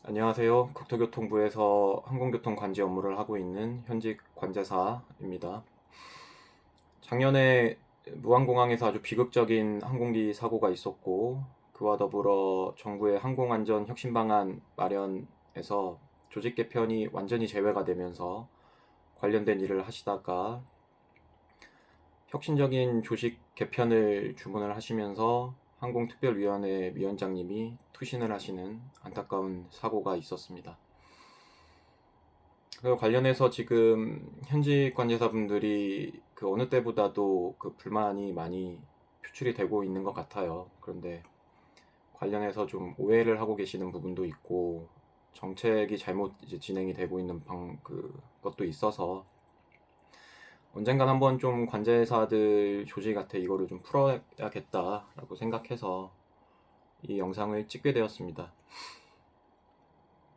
안녕하세요. 국토교통부에서 항공교통 관제 업무를 하고 있는 현직 관제사입니다. 작년에 무안공항에서 아주 비극적인 항공기 사고가 있었고, 그와 더불어 정부의 항공안전 혁신 방안 마련에서 조직 개편이 완전히 제외가 되면서 관련된 일을 하시다가 혁신적인 조직 개편을 주문을 하시면서 항공특별위원회 위원장님이 투신을 하시는 안타까운 사고가 있었습니다. 그 관련해서 지금 현직 관제사분들이 그 어느 때보다도 그 불만이 많이 표출이 되고 있는 것 같아요. 그런데 관련해서 좀 오해를 하고 계시는 부분도 있고 정책이 잘못 이제 진행이 되고 있는 것도 있어서 언젠간 한번 좀 관제사들 조직한테 이거를 좀 풀어야겠다라고 생각해서 이 영상을 찍게 되었습니다.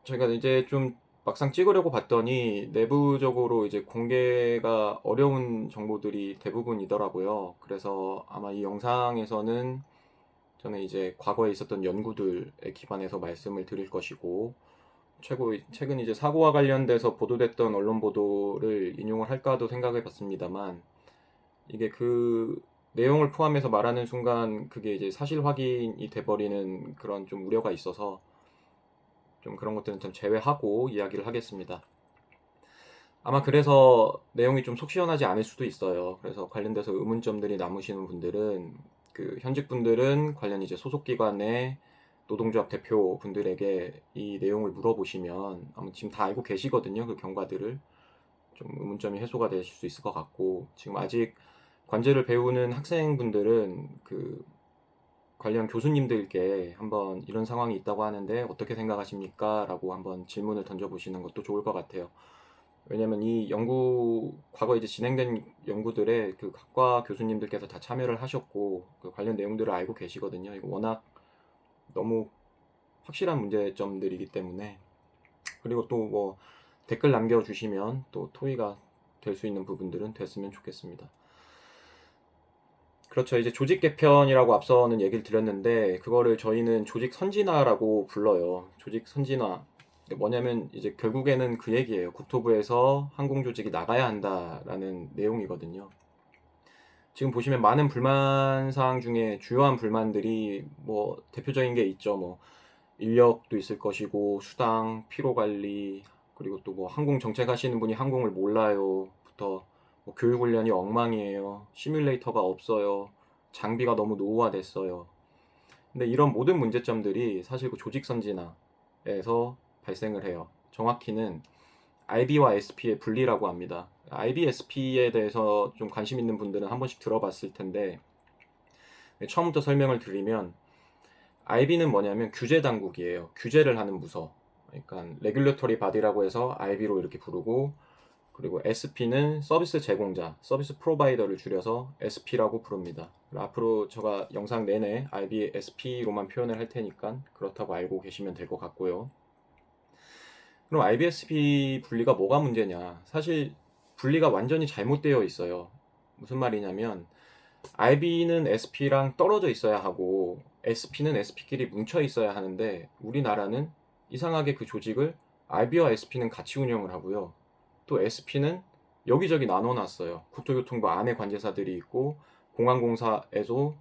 저희가 이제 좀 막상 찍으려고 봤더니 내부적으로 이제 공개가 어려운 정보들이 대부분이더라고요. 그래서 아마 이 영상에서는 저는 이제 과거에 있었던 연구들에 기반해서 말씀을 드릴 것이고, 최근 이제 사고와 관련돼서 보도됐던 언론 보도를 인용을 할까도 생각해 봤습니다만, 이게 그 내용을 포함해서 말하는 순간 그게 이제 사실 확인이 돼버리는 그런 좀 우려가 있어서 좀 그런 것들은 좀 제외하고 이야기를 하겠습니다. 아마 그래서 내용이 좀 속 시원하지 않을 수도 있어요. 그래서 관련돼서 의문점들이 남으시는 분들은 그 현직 분들은 관련 이제 소속기관의 노동조합 대표분들에게 이 내용을 물어보시면 아마 지금 다 알고 계시거든요. 그 경과들을 좀 의문점이 해소가 되실 수 있을 것 같고, 지금 아직 관제를 배우는 학생분들은 그 관련 교수님들께 한번 이런 상황이 있다고 하는데 어떻게 생각하십니까? 라고 한번 질문을 던져보시는 것도 좋을 것 같아요. 왜냐면 이 과거 이제 진행된 연구들에 그 학과 교수님들께서 다 참여를 하셨고, 그 관련 내용들을 알고 계시거든요. 이거 워낙 너무 확실한 문제점들이기 때문에. 그리고 또 뭐 댓글 남겨주시면 또 토의가 될 수 있는 부분들은 됐으면 좋겠습니다. 그렇죠. 이제 조직 개편이라고 앞서는 얘기를 드렸는데, 그거를 저희는 조직 선진화라고 불러요. 조직 선진화. 뭐냐면 이제 결국에는 그 얘기예요. 국토부에서 항공 조직이 나가야 한다라는 내용이거든요. 지금 보시면 많은 불만 사항 중에 주요한 불만들이 뭐 대표적인 게 있죠. 뭐 인력도 있을 것이고, 수당, 피로 관리, 그리고 또 뭐 항공 정책 하시는 분이 항공을 몰라요부터 뭐 교육 훈련이 엉망이에요. 시뮬레이터가 없어요. 장비가 너무 노후화됐어요. 근데 이런 모든 문제점들이 사실 그 조직 선진화에서 발생을 해요. 정확히는 IB와 SP의 분리라고 합니다. IB, SP에 대해서 좀 관심 있는 분들은 한 번씩 들어봤을 텐데, 처음부터 설명을 드리면 IB는 뭐냐면 규제 당국이에요. 규제를 하는 부서. 그러니까 레귤레터리 바디라고 해서 IB로 이렇게 부르고, 그리고 SP는 서비스 제공자, 서비스 프로바이더를 줄여서 SP라고 부릅니다. 앞으로 제가 영상 내내 IB, SP로만 표현을 할 테니까 그렇다고 알고 계시면 될 것 같고요. 그럼 IBSP 분리가 뭐가 문제냐? 사실 분리가 완전히 잘못되어 있어요. 무슨 말이냐면 IB는 SP랑 떨어져 있어야 하고 SP는 SP끼리 뭉쳐 있어야 하는데, 우리나라는 이상하게 그 조직을 IB와 SP는 같이 운영을 하고요. 또 SP는 여기저기 나눠놨어요. 국토교통부 안에 관제사들이 있고, 공항공사에서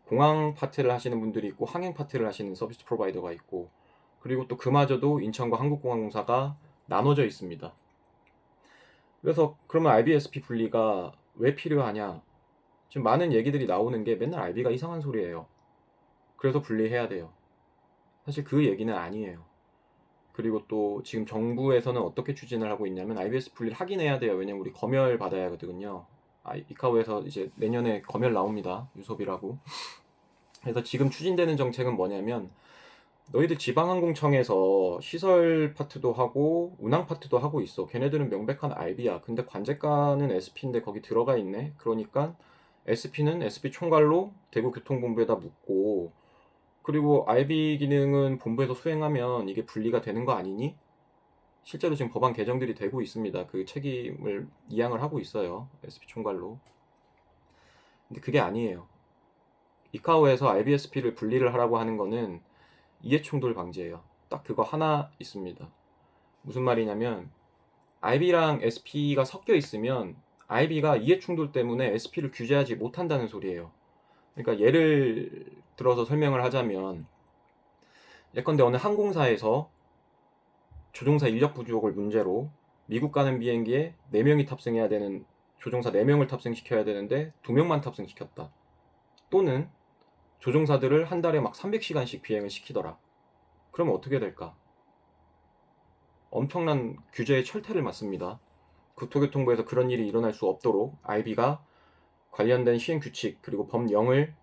공항 파트를 하시는 분들이 있고, 항행 파트를 하시는 서비스 프로바이더가 있고, 그리고 또 그마저도 인천과 한국공항공사가 나눠져 있습니다. 그래서 그러면 IBSP 분리가 왜 필요하냐? 지금 많은 얘기들이 나오는 게 맨날 IB가 이상한 소리예요. 그래서 분리해야 돼요. 사실 그 얘기는 아니에요. 그리고 또 지금 정부에서는 어떻게 추진을 하고 있냐면 IBS 분리를 하긴 해야 돼요. 왜냐면 우리 검열 받아야 하거든요. 이카오에서 이제 내년에 검열 나옵니다. 유섭이라고. 그래서 지금 추진되는 정책은 뭐냐면, 너희들 지방항공청에서 시설 파트도 하고 운항 파트도 하고 있어. 걔네들은 명백한 IB야. 근데 관제과는 SP인데 거기 들어가 있네. 그러니까 SP는 SP 총괄로 대구교통본부에다 묻고, 그리고 IB 기능은 본부에서 수행하면 이게 분리가 되는 거 아니니? 실제로 지금 법안 개정들이 되고 있습니다. 그 책임을 이양을 하고 있어요. SP 총괄로. 근데 그게 아니에요. 이카오에서 IBSP를 분리를 하라고 하는 거는 이해충돌 방지예요. 딱 그거 하나 있습니다. 무슨 말이냐면 IB랑 SP가 섞여 있으면 IB가 이해충돌 때문에 SP를 규제하지 못한다는 소리예요. 그러니까 예를 들어서 설명을 하자면 예컨대 어느 항공사에서 조종사 인력 부족을 문제로 미국 가는 비행기에 4명이 탑승해야 되는 조종사 4명을 탑승시켜야 되는데 2명만 탑승시켰다. 또는 조종사들을 한 달에 막 300시간씩 비행을 시키더라. 그러면 어떻게 될까? 엄청난 규제의 철퇴를 맞습니다. 국토교통부에서 그런 일이 일어날 수 없도록 IB가 관련된 시행 규칙 그리고 법령을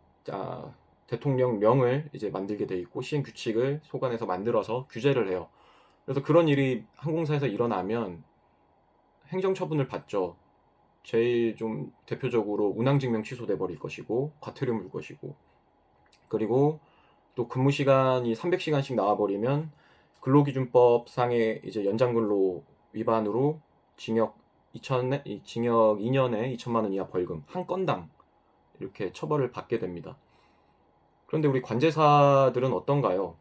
대통령령을 이제 만들게 돼 있고 시행 규칙을 소관해서 만들어서 규제를 해요. 그래서 그런 일이 항공사에서 일어나면 행정처분을 받죠. 제일 좀 대표적으로 운항증명 취소돼 버릴 것이고 과태료 물 것이고 그리고 또 근무 시간이 300시간씩 나와버리면 근로기준법 상의 이제 연장근로 위반으로 징역 2년에 2천만 원 이하 벌금 한 건당 이렇게 처벌을 받게 됩니다. 그런데 우리 관제사들은 어떤가요?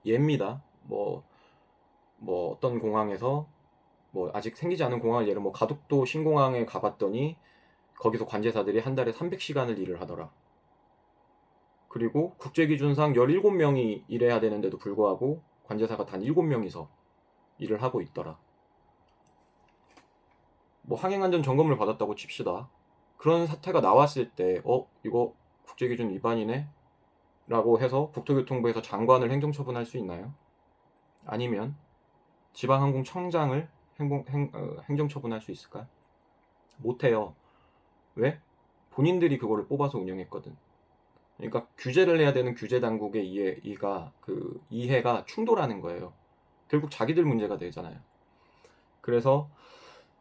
예입니다. 뭐 어떤 공항에서 뭐 아직 생기지 않은 공항을 예를 뭐 가덕도 신공항에 가봤더니 거기서 관제사들이 한 달에 300시간을 일을 하더라. 그리고 국제기준상 17명이 일해야 되는데도 불구하고 관제사가 단 7명이서 일을 하고 있더라. 뭐 항행안전 점검을 받았다고 칩시다. 그런 사태가 나왔을 때 이거 국제기준 위반이네? 라고 해서 국토교통부에서 장관을 행정처분할 수 있나요? 아니면 지방항공청장을 행정처분할 수 있을까요? 못해요. 왜? 본인들이 그거를 뽑아서 운영했거든. 그러니까 규제를 해야 되는 규제당국의 이해가 충돌하는 거예요. 결국 자기들 문제가 되잖아요. 그래서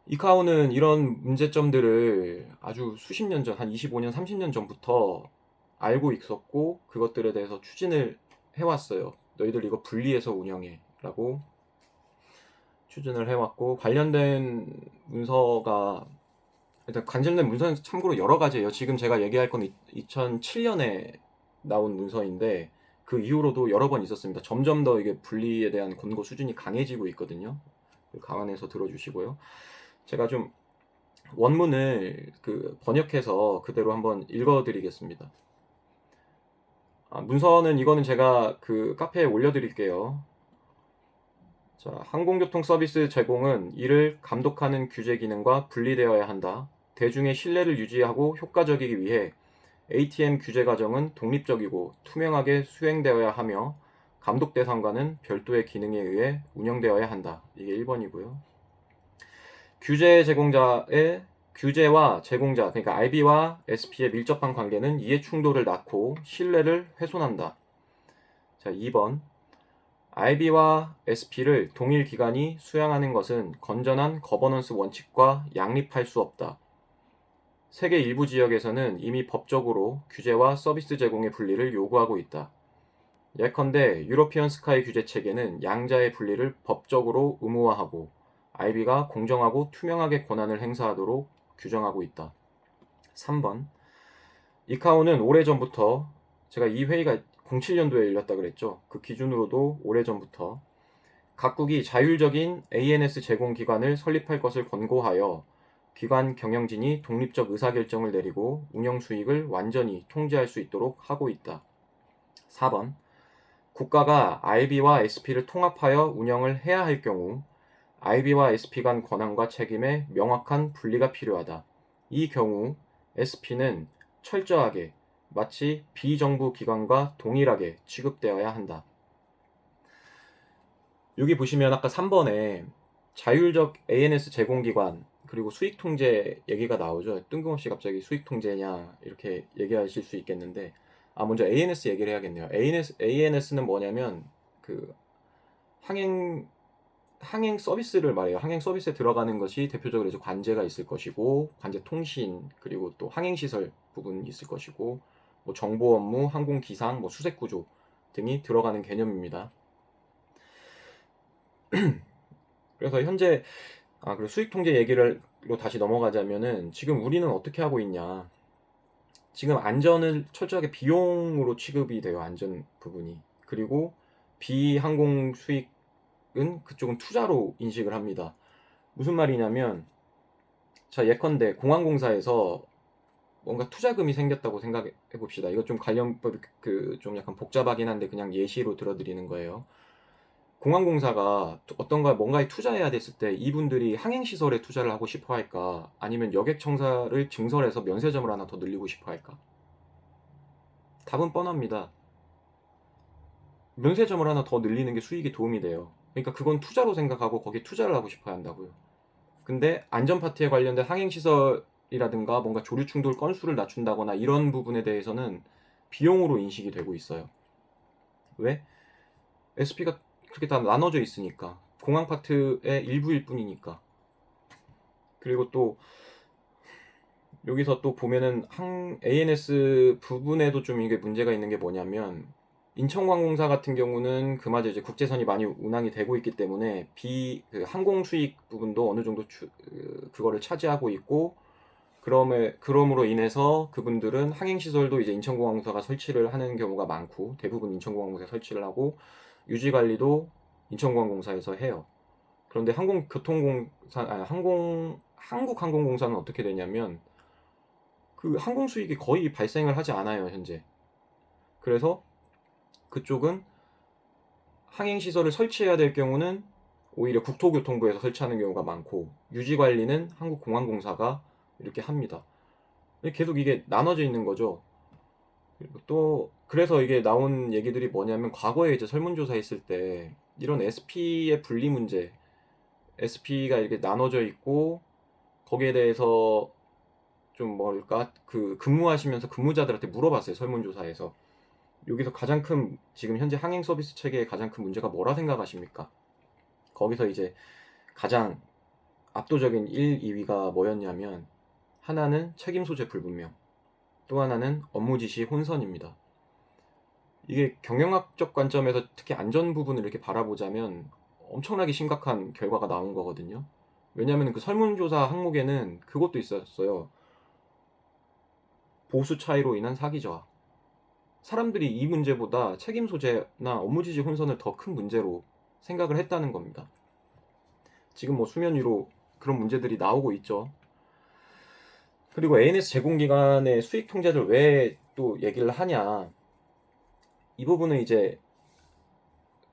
이카오는 이런 문제점들을 아주 수십 년 전, 한 25년, 30년 전부터 알고 있었고 그것들에 대해서 추진을 해왔어요. 너희들 이거 분리해서 운영해 라고 추진을 해왔고 관련된 문서가 일단 관련된 문서는 참고로 여러 가지예요. 지금 제가 얘기할 건 2007년에 나온 문서인데 그 이후로도 여러 번 있었습니다. 점점 더 이게 분리에 대한 권고 수준이 강해지고 있거든요. 감안해서 들어주시고요. 제가 좀 원문을 번역해서 그대로 한번 읽어드리겠습니다. 문서는 이거는 제가 카페에 올려드릴게요. 자, 항공교통 서비스 제공은 이를 감독하는 규제 기능과 분리되어야 한다. 대중의 신뢰를 유지하고 효과적이기 위해 ATM 규제 과정은 독립적이고 투명하게 수행되어야 하며 감독 대상과는 별도의 기능에 의해 운영되어야 한다. 이게 1번이고요. 규제와 제공자, 그러니까 IB와 SP의 밀접한 관계는 이해 충돌을 낳고 신뢰를 훼손한다. 자, 2번. IB와 SP를 동일 기관이 수행하는 것은 건전한 거버넌스 원칙과 양립할 수 없다. 세계 일부 지역에서는 이미 법적으로 규제와 서비스 제공의 분리를 요구하고 있다. 예컨대 유러피언 스카이 규제 체계는 양자의 분리를 법적으로 의무화하고 IB가 공정하고 투명하게 권한을 행사하도록 규정하고 있다. 3번. 이카오는 오래전부터 제가 이 회의가 07년도에 열렸다 그랬죠. 그 기준으로도 오래전부터 각국이 자율적인 ANS 제공 기관을 설립할 것을 권고하여 기관 경영진이 독립적 의사결정을 내리고 운영 수익을 완전히 통제할 수 있도록 하고 있다. 4번. 국가가 IB와 SP를 통합하여 운영을 해야 할 경우 IB와 SP 간 권한과 책임의 명확한 분리가 필요하다. 이 경우 SP는 철저하게 마치 비정부 기관과 동일하게 취급되어야 한다. 여기 보시면 아까 3번에 자율적 ANS 제공기관 그리고 수익통제 얘기가 나오죠. 뜬금없이 갑자기 수익통제냐 이렇게 얘기하실 수 있겠는데 먼저 ANS 얘기를 해야겠네요. ANS는 뭐냐면 항행 서비스를 말해요. 항행 서비스에 들어가는 것이 대표적으로 이제 관제가 있을 것이고 관제 통신 그리고 또 항행시설 부분이 있을 것이고 뭐 정보 업무, 항공 기상, 뭐 수색 구조 등이 들어가는 개념입니다. 그래서 현재 그리고 수익 통제 얘기로 다시 넘어가자면은 지금 우리는 어떻게 하고 있냐? 지금 안전을 철저하게 비용으로 취급이 돼요. 안전 부분이. 그리고 비항공 수익은 그쪽은 투자로 인식을 합니다. 무슨 말이냐면, 자, 예컨대 공항공사에서 뭔가 투자금이 생겼다고 생각해 봅시다. 이거 좀 관련법이 좀 약간 복잡하긴 한데 그냥 예시로 들어드리는 거예요. 공항공사가 뭔가에 투자해야 됐을 때 이분들이 항행시설에 투자를 하고 싶어 할까? 아니면 여객청사를 증설해서 면세점을 하나 더 늘리고 싶어 할까? 답은 뻔합니다. 면세점을 하나 더 늘리는 게 수익에 도움이 돼요. 그러니까 그건 투자로 생각하고 거기에 투자를 하고 싶어 한다고요. 근데 안전파트에 관련된 항행시설이라든가 뭔가 조류 충돌 건수를 낮춘다거나 이런 부분에 대해서는 비용으로 인식이 되고 있어요. 왜? SP가 그렇게 다 나눠져 있으니까. 공항 파트의 일부일 뿐이니까. 그리고 또 여기서 또 보면은 ANS 부분에도 좀 이게 문제가 있는 게 뭐냐면, 인천관공사 같은 경우는 그마저 이제 국제선이 많이 운항이 되고 있기 때문에 항공 수익 부분도 어느 정도 그거를 차지하고 있고, 그럼으로 인해서 그분들은 항행시설도 이제 인천공항공사가 설치를 하는 경우가 많고, 대부분 인천공항공사가 설치를 하고 유지 관리도 인천공항공사에서 해요. 그런데 한국항공공사는 어떻게 되냐면, 그 항공 수익이 거의 발생을 하지 않아요, 현재. 그래서 그쪽은 항행시설을 설치해야 될 경우는 오히려 국토교통부에서 설치하는 경우가 많고, 유지관리는 한국공항공사가 이렇게 합니다. 계속 이게 나눠져 있는 거죠. 그리고 또 그래서 이게 나온 얘기들이 뭐냐면, 과거에 이제 설문조사 했을 때 이런 SP의 분리 문제, SP가 이렇게 나눠져 있고 거기에 대해서 좀 뭘까, 근무하시면서 근무자들한테 물어봤어요, 설문조사에서. 여기서 지금 현재 항행 서비스 체계의 가장 큰 문제가 뭐라 생각하십니까? 거기서 이제 가장 압도적인 1, 2위가 뭐였냐면, 하나는 책임 소재 불분명, 또 하나는 업무 지시 혼선입니다. 이게 경영학적 관점에서 특히 안전 부분을 이렇게 바라보자면 엄청나게 심각한 결과가 나온 거거든요. 왜냐하면 그 설문조사 항목에는 그것도 있었어요. 보수 차이로 인한 사기 저하. 사람들이 이 문제보다 책임 소재나 업무 지시 혼선을 더 큰 문제로 생각을 했다는 겁니다. 지금 뭐 수면 위로 그런 문제들이 나오고 있죠. 그리고 ANS 제공기관의 수익 통제를 왜 또 얘기를 하냐, 이 부분은 이제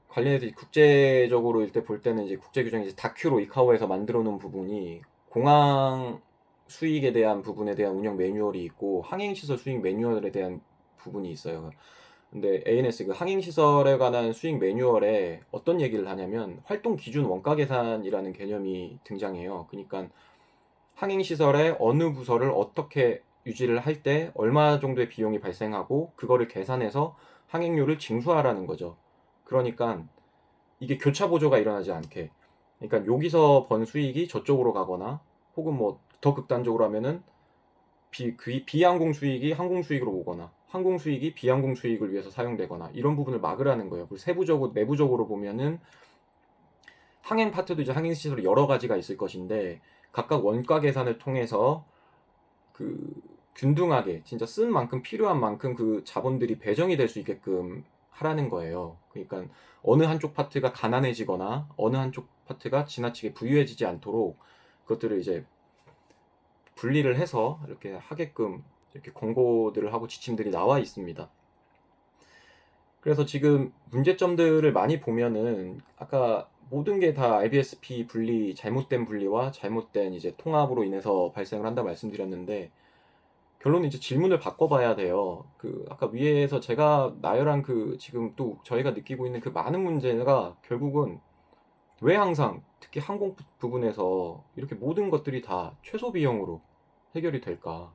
관련해서 국제적으로 일때 볼 때는 이제 국제 규정이 이제 다큐로 이카오에서 만들어 놓은 부분이, 공항 수익에 대한 부분에 대한 운영 매뉴얼이 있고 항행시설 수익 매뉴얼에 대한 부분이 있어요. 근데 ANS 그 항행시설에 관한 수익 매뉴얼에 어떤 얘기를 하냐면, 활동 기준 원가 계산이라는 개념이 등장해요. 그러니까 항행시설의 어느 부서를 어떻게 유지를 할 때 얼마 정도의 비용이 발생하고 그거를 계산해서 항행료를 징수하라는 거죠. 그러니까 이게 교차 보조가 일어나지 않게, 그러니까 여기서 번 수익이 저쪽으로 가거나, 혹은 뭐 더 극단적으로 하면은 비항공 수익이 항공 수익으로 오거나, 항공 수익이 비항공 수익을 위해서 사용되거나, 이런 부분을 막으라는 거예요. 그리고 내부적으로 보면은 항행 파트도 이제 항행 시설이 여러 가지가 있을 것인데, 각각 원가 계산을 통해서 균등하게 진짜 쓴 만큼 필요한 만큼 그 자본들이 배정이 될 수 있게끔 하라는 거예요. 그러니까 어느 한쪽 파트가 가난해지거나 어느 한쪽 파트가 지나치게 부유해지지 않도록 그것들을 이제 분리를 해서 이렇게 하게끔 이렇게 권고들을 하고 지침들이 나와 있습니다. 그래서 지금 문제점들을 많이 보면은, 아까 모든 게 다 IBSP 잘못된 분리와 잘못된 이제 통합으로 인해서 발생을 한다 말씀드렸는데, 결론은 이제 질문을 바꿔봐야 돼요. 아까 위에서 제가 나열한 지금 또 저희가 느끼고 있는 그 많은 문제가 결국은 왜 항상 특히 항공 부분에서 이렇게 모든 것들이 다 최소 비용으로 해결이 될까?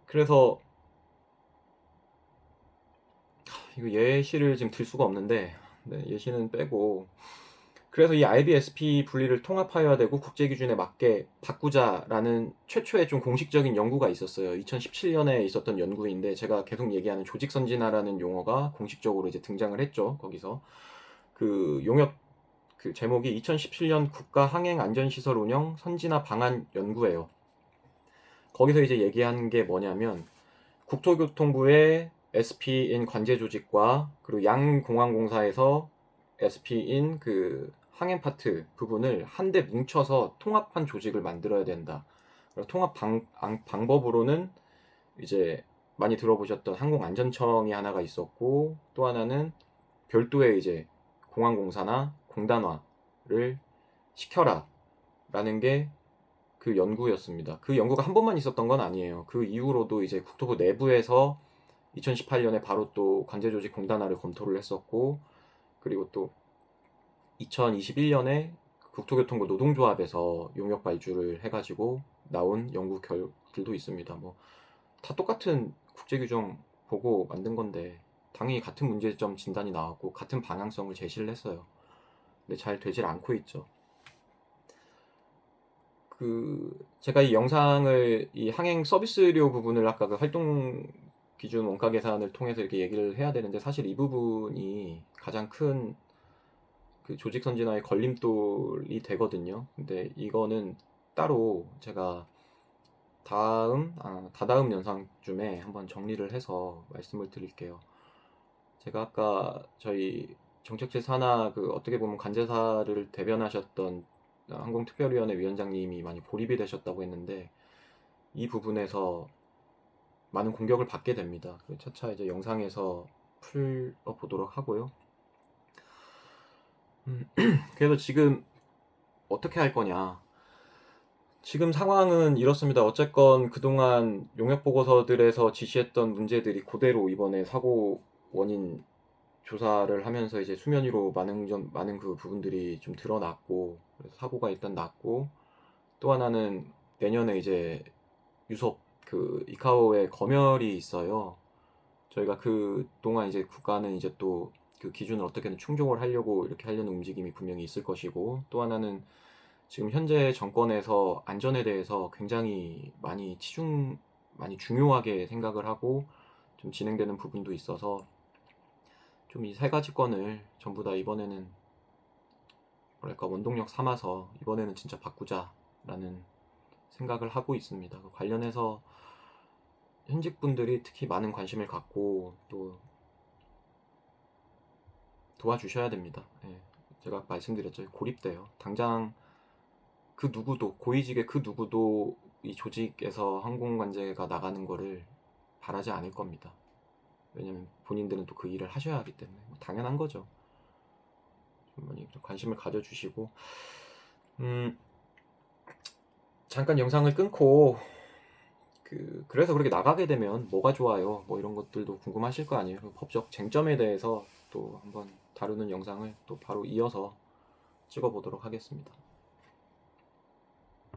그래서 이거 예시를 지금 들 수가 없는데, 네, 예시는 빼고, 그래서 이 IBSP 분리를 통합하여야 되고 국제 기준에 맞게 바꾸자라는 최초의 좀 공식적인 연구가 있었어요. 2017년에 있었던 연구인데, 제가 계속 얘기하는 조직 선진화라는 용어가 공식적으로 이제 등장을 했죠. 거기서 용역 제목이 2017년 국가 항행 안전시설 운영 선진화 방안 연구예요. 거기서 이제 얘기한 게 뭐냐면, 국토교통부의 SP인 관제 조직과 그리고 양공항공사에서 SP인 그 항행 파트 부분을 한데 뭉쳐서 통합한 조직을 만들어야 된다. 통합 방법으로는 이제 많이 들어보셨던 항공안전청이 하나가 있었고, 또 하나는 별도의 이제 공항공사나 공단화를 시켜라 라는 게 그 연구였습니다. 그 연구가 한 번만 있었던 건 아니에요. 그 이후로도 이제 국토부 내부에서 2018년에 바로 또 관제조직 공단화를 검토를 했었고, 그리고 또 2021년에 국토교통부 노동조합에서 용역 발주를 해가지고 나온 연구 결들도 있습니다. 뭐 다 똑같은 국제규정 보고 만든 건데 당연히 같은 문제점 진단이 나왔고 같은 방향성을 제시를 했어요. 근데 잘 되질 않고 있죠. 제가 이 영상을 이 항행 서비스료 부분을 아까 그 활동 기준 원가 계산을 통해서 이렇게 얘기를 해야 되는데, 사실 이 부분이 가장 큰 그 조직 선진화의 걸림돌이 되거든요. 근데 이거는 따로 제가 다다음 영상쯤에 한번 정리를 해서 말씀을 드릴게요. 제가 아까 저희 정책실 산하 그 어떻게 보면 관제사를 대변하셨던 항공특별위원회 위원장님이 많이 몰입이 되셨다고 했는데, 이 부분에서 많은 공격을 받게 됩니다. 차차 이제 영상에서 풀어보도록 하고요. 그래서 지금 어떻게 할 거냐. 지금 상황은 이렇습니다. 어쨌건 그동안 용역보고서들에서 지시했던 문제들이 그대로 이번에 사고 원인 조사를 하면서 이제 수면 위로 많은 그 부분들이 좀 드러났고, 그래서 사고가 일단 났고, 또 하나는 내년에 이제 유속 그 이카오의 검열이 있어요. 저희가 그 동안 이제 국가는 이제 또 그 기준을 어떻게든 충족을 하려고 이렇게 하려는 움직임이 분명히 있을 것이고, 또 하나는 지금 현재 정권에서 안전에 대해서 굉장히 많이 중요하게 생각을 하고 좀 진행되는 부분도 있어서 좀 이 세 가지 건을 전부 다 이번에는 뭐랄까 원동력 삼아서 이번에는 진짜 바꾸자라는 생각을 하고 있습니다. 관련해서 현직 분들이 특히 많은 관심을 갖고 또 도와주셔야 됩니다. 예, 제가 말씀드렸죠. 고립돼요. 당장 그 누구도, 고위직의 그 누구도 이 조직에서 항공관제가 나가는 거를 바라지 않을 겁니다. 왜냐면 본인들은 또 그 일을 하셔야 하기 때문에 당연한 거죠. 좀 많이 관심을 가져주시고, 잠깐 영상을 끊고 그래서 그렇게 나가게 되면 뭐가 좋아요, 뭐 이런 것들도 궁금하실 거 아니에요. 법적 쟁점에 대해서 또 한번 다루는 영상을 또 바로 이어서 찍어보도록 하겠습니다.